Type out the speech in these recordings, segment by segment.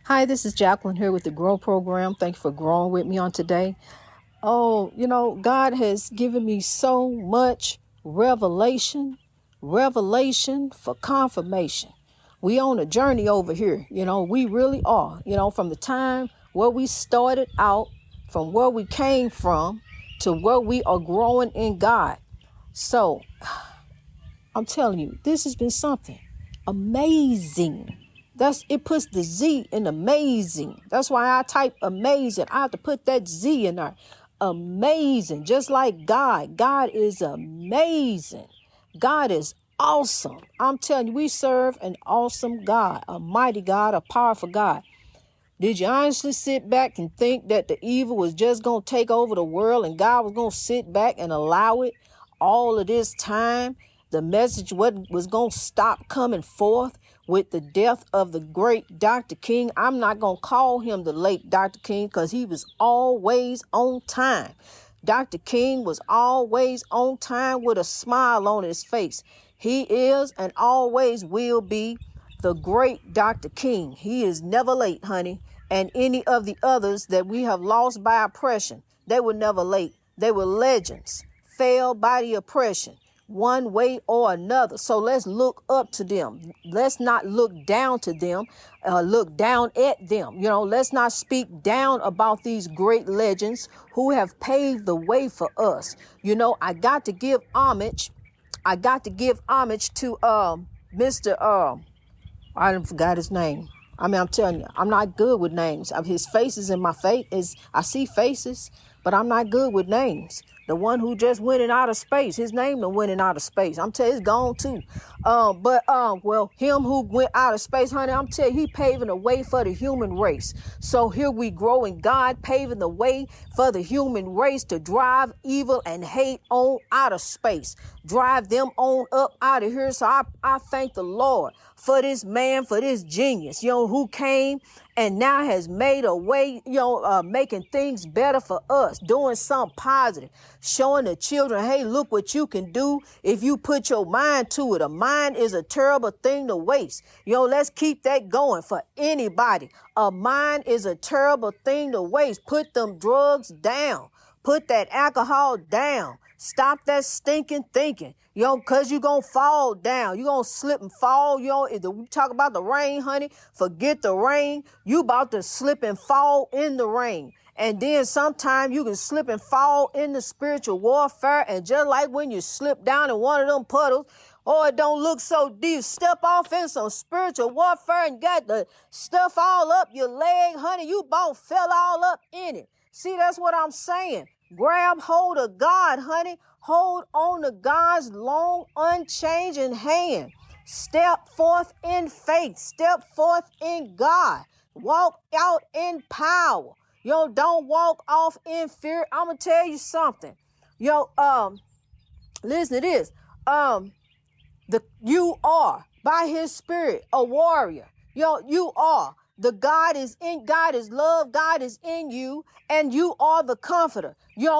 Hi, this is Jacqueline here with the Grow program. Thank you for growing with me on today. Oh, God has given me so much revelation for confirmation. We on a journey over here. We really are. From the time where we started out, from where we came from, to where we are growing in God. So I'm telling you, this has been something amazing. It puts the Z in amazing. That's why I type amazing. I have to put that Z in there. Amazing. Just like God. God is amazing. God is awesome. I'm telling you, we serve an awesome God, a mighty God, a powerful God. Did you honestly sit back and think that the evil was just going to take over the world and God was going to sit back and allow it all of this time? The message was going to stop coming forth with the death of the great Dr. King. I'm not going to call him the late Dr. King because he was always on time. Dr. King was always on time with a smile on his face. He is and always will be the great Dr. King. He is never late, honey. And any of the others that we have lost by oppression, they were never late. They were legends, fell by the oppression, one way or another. So let's look up to them. Let's not look down to them, look down at them. Let's not speak down about these great legends who have paved the way for us. I got to give homage. I got to give homage to Mr. I forgot his name. I'm telling you, I'm not good with names. His face is in my face. I see faces, but I'm not good with names. The one who just went in outer space, his name done went in outer space. I'm telling you, it's gone too. Well, him who went outer space, honey, I'm telling you, he paving the way for the human race. So here we grow in God, paving the way for the human race to drive evil and hate on outer space. Drive them on up out of here. So I thank the Lord for this man, for this genius, who came and now has made a way, making things better for us, doing something positive, showing the children, hey, look what you can do if you put your mind to it. A mind is a terrible thing to waste. Let's keep that going for anybody. A mind is a terrible thing to waste. Put them drugs down. Put that alcohol down. Stop that stinking thinking. Because you're going to fall down. You're going to slip and fall. If we talk about the rain, honey, forget the rain. You about to slip and fall in the rain. And then sometimes you can slip and fall in the spiritual warfare. And just like when you slip down in one of them puddles, it don't look so deep. Step off in some spiritual warfare and got the stuff all up your leg, honey. You about fell all up in it. See, that's what I'm saying. Grab hold of God, honey. Hold on to God's long, unchanging hand. Step forth in faith. Step forth in God. Walk out in power. Don't walk off in fear. I'm going to tell you something. Listen to this. You are, by his spirit, a warrior. You are. God is love. God is in you, and you are the comforter. You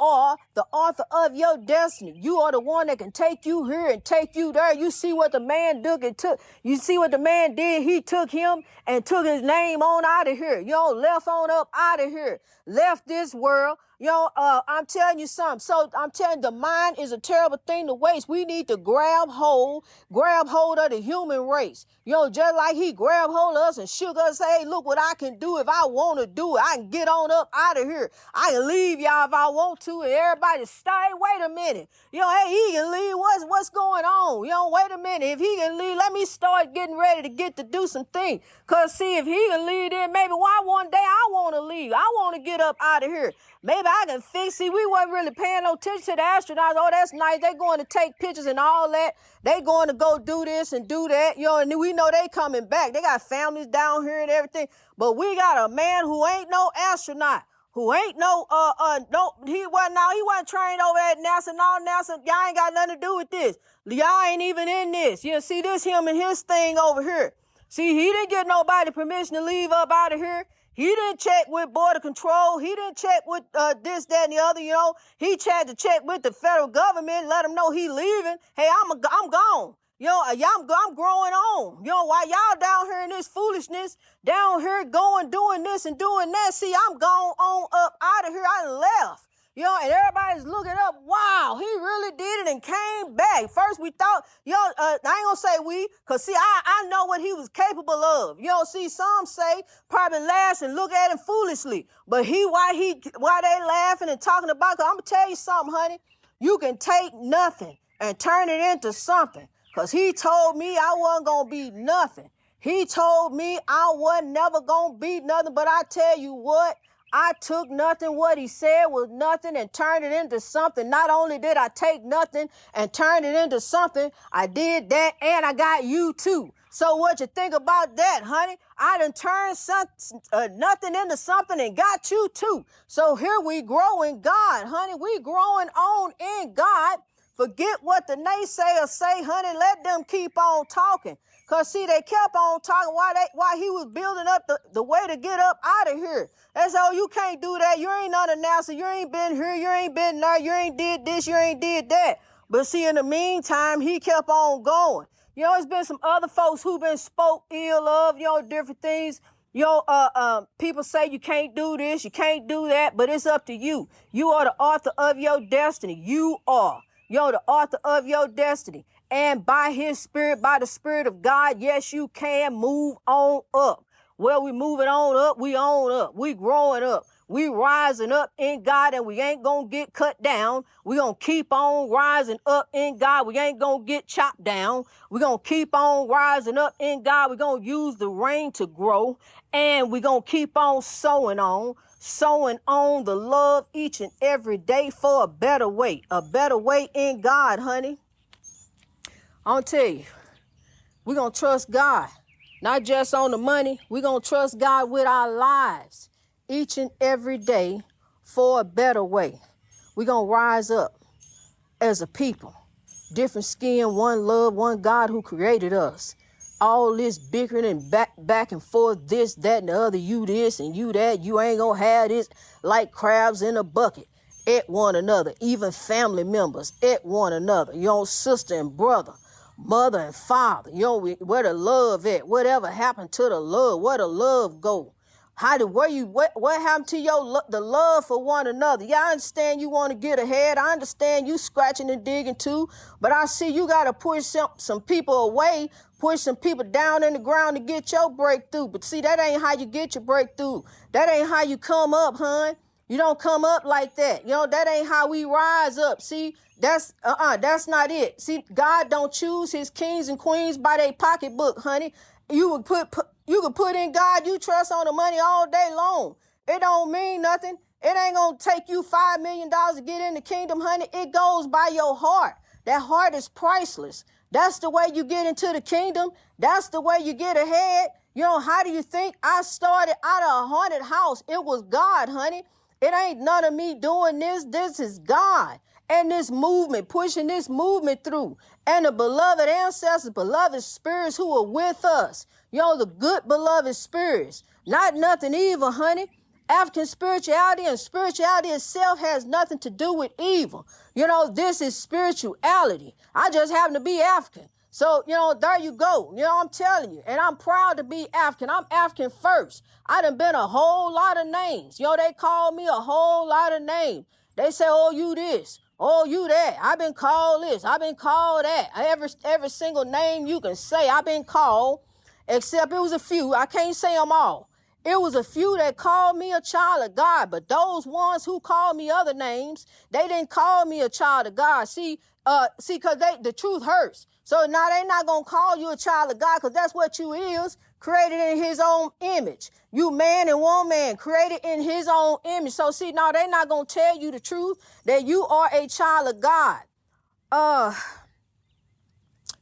are the author of your destiny. You are the one that can take you here and take you there. You see what the man took. You see what the man did. He took him and took his name on out of here. Left on up out of here. Left this world. I'm telling you something. So I'm telling you, the mind is a terrible thing to waste. We need to grab hold of the human race. Just like he grabbed hold of us and shook us, say, hey, look what I can do if I want to do it. I can get on up out of here. I can leave y'all if I want to, and everybody stay. Wait a minute. Hey, he can leave. What's going on? Wait a minute. If he can leave, let me start getting ready to do some things. Because, see, if he can leave, then maybe one day I want to leave. I want to get up out of here. Maybe I can fix it. We wasn't really paying no attention to the astronauts. Oh, that's nice. They going to take pictures and all that. They going to go do this and do that. And we know they coming back. They got families down here and everything. But we got a man who ain't no astronaut, who ain't he wasn't trained over at NASA. No, NASA, y'all ain't got nothing to do with this. Y'all ain't even in this. See this him and his thing over here. See, he didn't get nobody permission to leave up out of here. He didn't check with border control. He didn't check with this, that, and the other. He tried to check with the federal government, let them know he leaving. Hey, I'm gone. I'm growing on. While y'all down here in this foolishness, down here doing this and doing that. See, I'm gone on up out of here. I done left. And everybody's looking up. Wow, he really did it and came back. First we thought, I ain't gonna say we, cause see, I know what he was capable of. See, some say probably laughs and look at him foolishly, but why they laughing and talking about? Cause I'm gonna tell you something, honey. You can take nothing and turn it into something. Cause he told me I wasn't gonna be nothing. He told me I wasn't never gonna be nothing. But I tell you what. I took nothing, what he said was nothing, and turned it into something. Not only did I take nothing and turn it into something, I did that and I got you too. So what you think about that, honey? I done turned nothing into something and got you too. So here we grow in God, honey. We growing on in God. Forget what the naysayers say, honey. Let them keep on talking. Because, see, they kept on talking while he was building up the way to get up out of here. That's all. You can't do that. You ain't unannounced. You ain't been here. You ain't been there. You ain't did this. You ain't did that. But, see, in the meantime, he kept on going. It's been some other folks who been spoke ill of, different things. People say you can't do this, you can't do that, but it's up to you. You are the author of your destiny. You are. You're the author of your destiny. And by his spirit, by the spirit of God, yes, you can move on up. Well, we moving on up. We on up. We growing up. We rising up in God, and we ain't going to get cut down. We going to keep on rising up in God. We ain't going to get chopped down. We going to keep on rising up in God. We going to use the rain to grow, and we going to keep on sowing on the love each and every day for a better way in God, honey. I'm going to tell you, we're going to trust God, not just on the money. We're going to trust God with our lives each and every day for a better way. We're going to rise up as a people, different skin, one love, one God who created us. All this bickering and back and forth, this, that, and the other, you this and you that, you ain't going to have this, like crabs in a bucket at one another, even family members at one another, sister and brother. Mother and father, where the love at? Whatever happened to the love? Where the love go? What happened to the love for one another? Yeah, I understand you want to get ahead. I understand you scratching and digging too, but I see you got to push some people away, push some people down in the ground to get your breakthrough. But see, that ain't how you get your breakthrough. That ain't how you come up, hon. You don't come up like that. That ain't how we rise up. See, that's not it. See, God don't choose his kings and queens by their pocketbook, honey. You could put in God you trust on the money all day long. It don't mean nothing. It ain't gonna take you $5 million to get in the kingdom, honey. It goes by your heart. That heart is priceless. That's the way you get into the kingdom. That's the way you get ahead. How do you think I started out of a haunted house? It was God, honey. It ain't none of me doing this. This is God. And this movement, pushing this movement through. And the beloved ancestors, beloved spirits who are with us. The good beloved spirits. Not nothing evil, honey. African spirituality and spirituality itself has nothing to do with evil. This is spirituality. I just happen to be African. So, there you go. I'm telling you. And I'm proud to be African. I'm African first. I done been a whole lot of names. They call me a whole lot of names. They say, oh, you this. Oh, you that. I've been called this. I've been called that. Every single name you can say I've been called, except it was a few. I can't say them all. It was a few that called me a child of God, but those ones who called me other names, they didn't call me a child of God. See, because the truth hurts. So now they not going to call you a child of God because that's what you is, created in his own image. You man and woman created in his own image. So see, now they not going to tell you the truth that you are a child of God.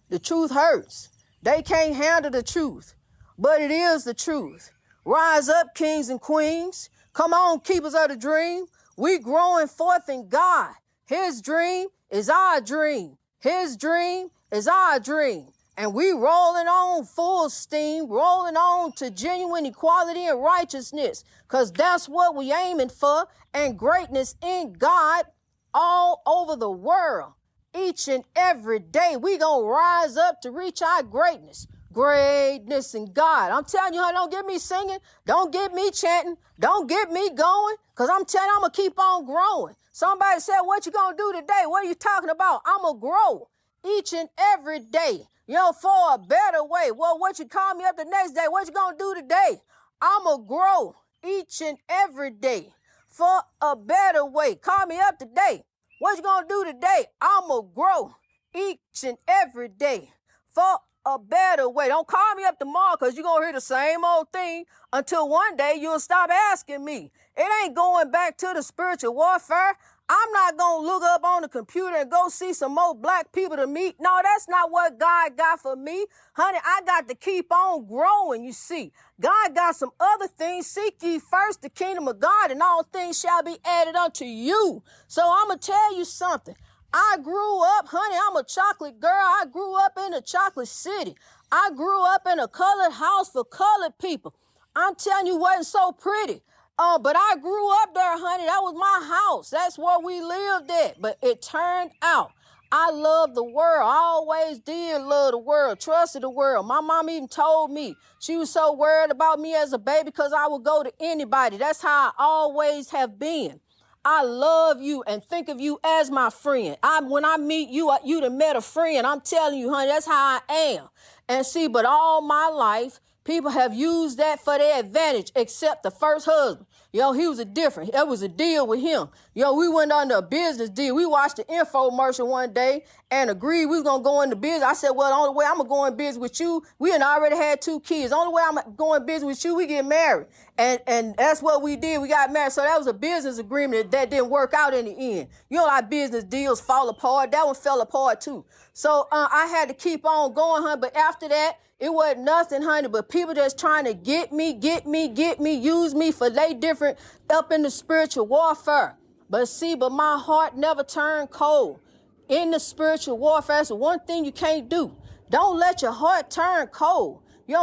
The truth hurts. They can't handle the truth, but it is the truth. Rise up, kings and queens. Come on, keepers of the dream. We growing forth in God. His dream is our dream. His dream is our dream. And we rolling on full steam, rolling on to genuine equality and righteousness, because that's what we aiming for, and greatness in God all over the world. Each and every day, we gonna rise up to reach our greatness. Greatness in God. I'm telling you, honey, don't get me singing. Don't get me chanting. Don't get me going. Because I'm telling you, I'm going to keep on growing. Somebody said, what you going to do today? What are you talking about? I'm going to grow each and every day, for a better way. Well, what you call me up the next day? What you going to do today? I'm going to grow each and every day for a better way. Call me up today. What you going to do today? I'm going to grow each and every day for a better way. Don't call me up tomorrow because you're going to hear the same old thing until one day you'll stop asking me. It ain't going back to the spiritual warfare. I'm not going to look up on the computer and go see some more black people to meet. No, that's not what God got for me. Honey, I got to keep on growing, you see. God got some other things. Seek ye first the kingdom of God, and all things shall be added unto you. So I'm going to tell you something. I grew up, honey, I'm a chocolate girl. I grew up in a chocolate city. I grew up in a colored house for colored people. I'm telling you, it wasn't so pretty. But I grew up there, honey. That was my house. That's where we lived at. But it turned out I love the world. I always did love the world, trusted the world. My mom even told me she was so worried about me as a baby because I would go to anybody. That's how I always have been. I love you and think of you as my friend. When I meet you, you done met a friend. I'm telling you, honey, that's how I am. And see, but all my life, people have used that for their advantage, except the first husband. He was different. It was a deal with him. We went under a business deal. We watched the infomercial one day and agreed we was going to go into business. I said, well, the only way I'm going to go in business with you, we had already had 2 kids. The only way I'm going in business with you, we get married. And that's what we did. We got married. So that was a business agreement that didn't work out in the end. Like business deals fall apart. That one fell apart too. So I had to keep on going, honey. But after that, it wasn't nothing, honey, but people just trying to get me, use me for they different up in the spiritual warfare. But my heart never turned cold. In the spiritual warfare, that's the one thing you can't do. Don't let your heart turn cold.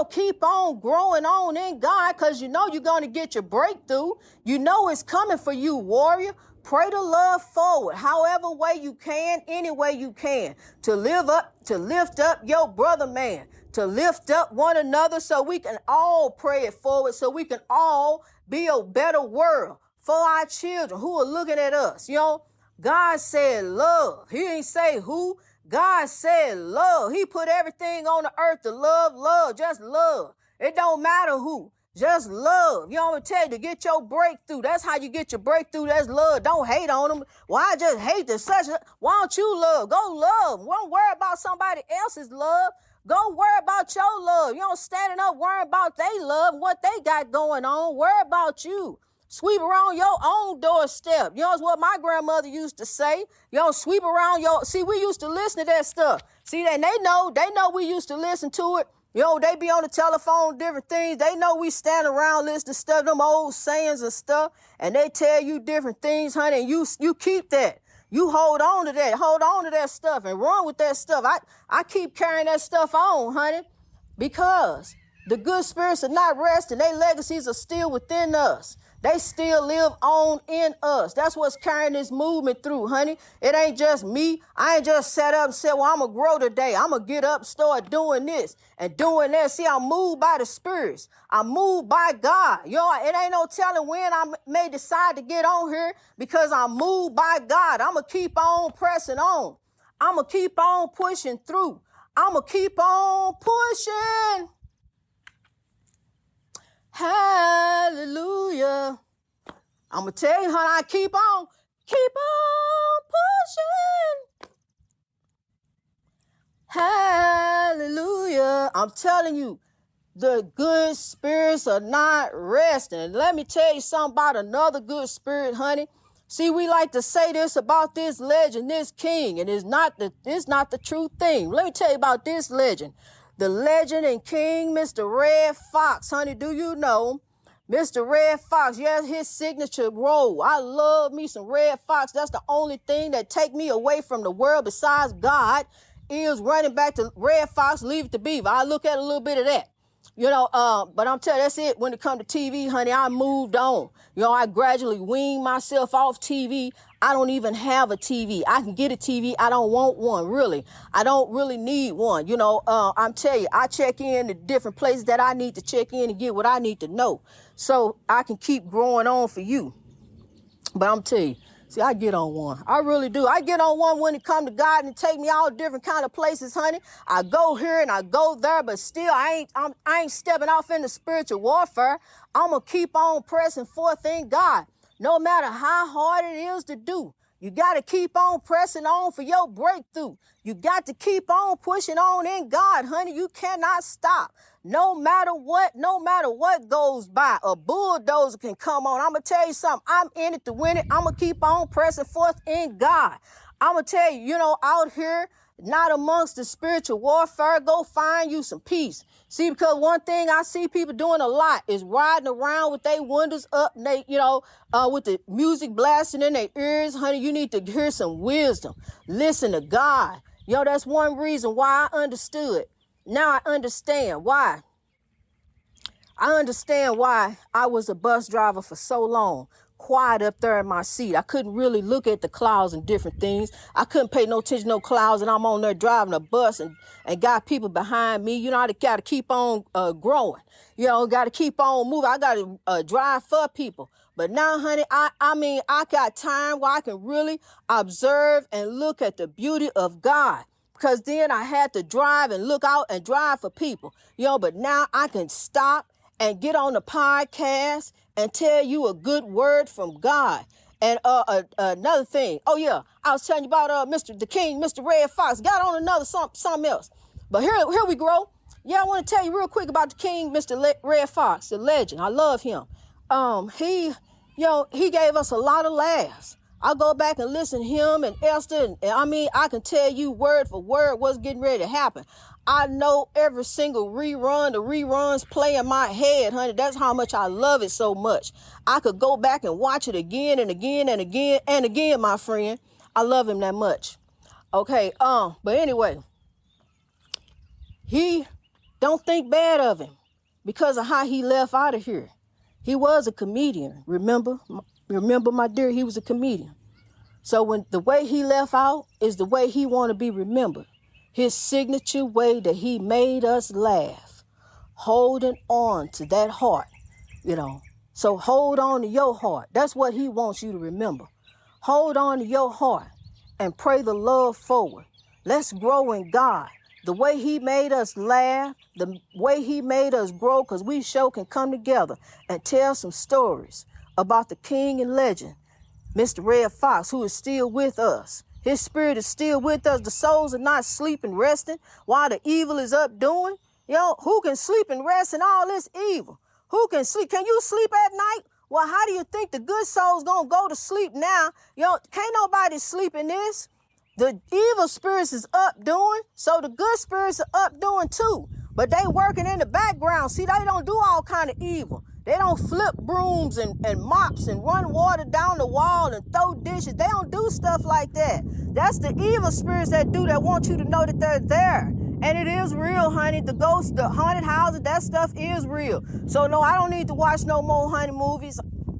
Keep on growing on in God because you're going to get your breakthrough. It's coming for you, warrior. Pray the love forward, however way you can, any way you can, to lift up your brother, man, to lift up one another so we can all pray it forward, so we can all be a better world for our children who are looking at us. God said love. He didn't say who. God said love. He put everything on the earth to love, just love. It don't matter who. Just love. I'm going to tell you, to get your breakthrough. That's how you get your breakthrough. That's love. Don't hate on them. Why just hate this? Why don't you love? Go love. Don't worry about somebody else's love. Go worry about your love. You don't standing up worrying about their love, what they got going on. Worry about you. Sweep around your own doorstep. It's what my grandmother used to say. Sweep around see, we used to listen to that stuff. See, and they know we used to listen to it. They be on the telephone, different things. They know we stand around listening to stuff, them old sayings and stuff, and they tell you different things, honey, and you keep that. You hold on to that stuff and run with that stuff. I keep carrying that stuff on, honey, because the good spirits are not resting. Their legacies are still within us. They still live on in us. That's what's carrying this movement through, honey. It ain't just me. I ain't just sat up and said, well, I'm going to grow today. I'm going to get up, start doing this and doing that. See, I'm moved by the spirits. I'm moved by God. It ain't no telling when I may decide to get on here because I'm moved by God. I'm going to keep on pressing on. I'm going to keep on pushing through. I'm going to keep on pushing. Hallelujah. I'm going to tell you, honey, I keep on pushing. Hallelujah. I'm telling you, the good spirits are not resting. And let me tell you something about another good spirit, honey. See, we like to say this about this legend, this king, and it's not the true thing. Let me tell you about this legend. The legend and king, Mr. Red Fox, honey, do you know? Mr. Red Fox, yes, his signature role. I love me some Red Fox. That's the only thing that take me away from the world besides God is running back to Red Fox, Leave It to Beaver. I look at a little bit of that. But I'm telling you, that's it. When it comes to TV, honey, I moved on. I gradually weaned myself off TV. I don't even have a TV. I can get a TV. I don't want one, really. I don't really need one. I'm telling you, I check in to different places that I need to check in and get what I need to know so I can keep growing on for you. But I'm telling you, see, I get on one. I really do. I get on one when it comes to God and take me all different kind of places, honey. I go here and I go there, but still I ain't stepping off into spiritual warfare. I'm going to keep on pressing forth in God, no matter how hard it is to do. You got to keep on pressing on for your breakthrough. You got to keep on pushing on in God, honey. You cannot stop. No matter what goes by, a bulldozer can come on. I'm going to tell you something. I'm in it to win it. I'm going to keep on pressing forth in God. I'm going to tell you, out here, not amongst the spiritual warfare, go find you some peace. See, because one thing I see people doing a lot is riding around with their windows up, and they, with the music blasting in their ears. Honey, you need to hear some wisdom. Listen to God. That's one reason why I understood. Now I understand why. I understand why I was a bus driver for so long, quiet up there in my seat. I couldn't really look at the clouds and different things. I couldn't pay no attention to no clouds, and I'm on there driving a bus and got people behind me. I got to keep on growing. Got to keep on moving. I got to drive for people. But now, honey, I got time where I can really observe and look at the beauty of God. Because then I had to drive and look out and drive for people, but now I can stop and get on the podcast and tell you a good word from God. And another thing, I was telling you about the King, Mr. Red Fox. Got on another something else. But here we grow. Yeah, I want to tell you real quick about the King, Mr. Red Fox, the legend. I love him. He gave us a lot of laughs. I'll go back and listen to him and Esther. And I can tell you word for word what's getting ready to happen. I know every single rerun. The reruns play in my head, honey. That's how much I love it so much. I could go back and watch it again and again and again and again, my friend. I love him that much. Okay, but anyway, he don't think bad of him because of how he left out of here. He was a comedian, remember? Remember, my dear, he was a comedian. So when the way he left out is the way he want to be remembered. His signature way that he made us laugh, holding on to that heart, So hold on to your heart. That's what he wants you to remember. Hold on to your heart and pray the love forward. Let's grow in God. The way he made us laugh, the way he made us grow, because we sure can come together and tell some stories about the king and legend, Mr. Red Fox, who is still with us. His spirit is still with us. The souls are not sleeping, resting while the evil is up doing. Who can sleep and rest in all this evil? Who can sleep? Can you sleep at night? Well, how do you think the good soul's going to go to sleep now? Can't nobody sleep in this. The evil spirits is up doing, so the good spirits are up doing too. But they working in the background. See, they don't do all kind of evil. They don't flip brooms and mops and run water down the wall and throw dishes. They don't do stuff like that. That's the evil spirits that want you to know that they're there. And it is real, honey. The ghosts, the haunted houses, that stuff is real. So no, I don't need to watch no more honey movies.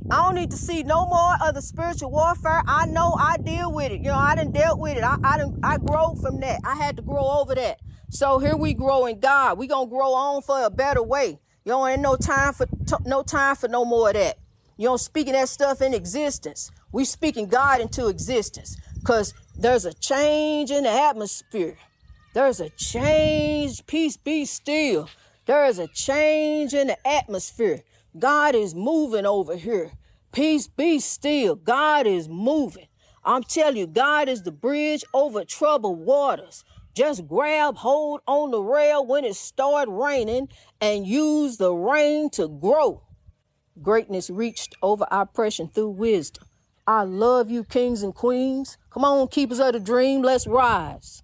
I don't need to see no more of the spiritual warfare. I know I deal with it. I done dealt with it. I grow from that. I had to grow over that. So here we grow in God. We gonna grow on for a better way. Ain't no time for no more of that. Speaking that stuff in existence. We speaking God into existence because there's a change in the atmosphere. There's a change. Peace be still. There is a change in the atmosphere. God is moving over here. Peace be still. God is moving. I'm telling you, God is the bridge over troubled waters. Just grab hold on the rail when it starts raining and use the rain to grow. Greatness reached over oppression through wisdom. I love you, kings and queens. Come on, keepers of the dream. Let's rise.